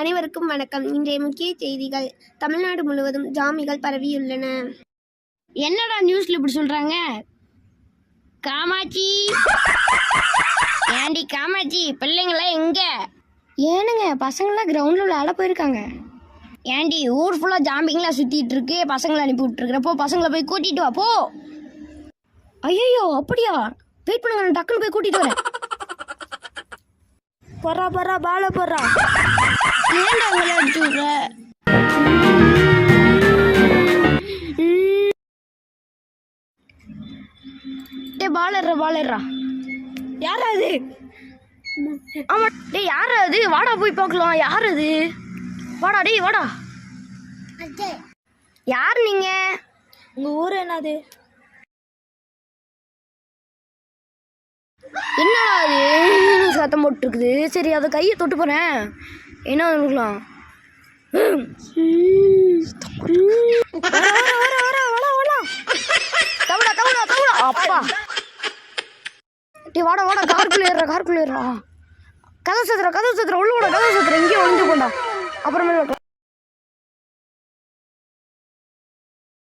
அனைவருக்கும் வணக்கம். இன்றைய முக்கிய செய்திகள். தமிழ்நாடு முழுவதும் ஜாமிகள் பரவியுள்ளன. என்னடா நியூஸ்ல இப்படி சொல்றாங்க? காமாட்சி, ஏண்டி காமாட்சி, பிள்ளைங்களாம் எங்க? ஏனுங்க, பசங்களாம் கிரவுண்டில் விளையாட போயிருக்காங்க. ஏண்டி ஊர் ஃபுல்லாக ஜாம்பிங்கெலாம் சுற்றிட்டு இருக்கு, பசங்களை அனுப்பி விட்டுருக்குறப்போ பசங்களை போய் கூட்டிட்டு வா போ. ஐயோ, அப்படியா? வெயிட் பண்ணுங்க, நான் டக்குன்னு போய் கூட்டிட்டு வரேன். போறா பால போறா. ஏன்டா அவங்கள அடிச்சு விட்ற? டே பாலர்றா. யாரா அது? ஆமா டே, யாரா அது? வாடா போய் பார்க்கலாம். யார் அது? வாடா டேய், வாடா. யார் நீங்க? உங்க ஊர் என்னது? என்னடா அது சத்தம் போட்டு இருக்குது? சரி, அதை கையை தொட்டு போறேன். என்ன இருக்கலாம்? அப்பா டே, வாடா காருக்குள்ள ஏறா. கதை சத்துற உள்ள வாடா. கதை சத்துற இங்கேயே ஒளிஞ்சு போண்டா. அப்புறமேல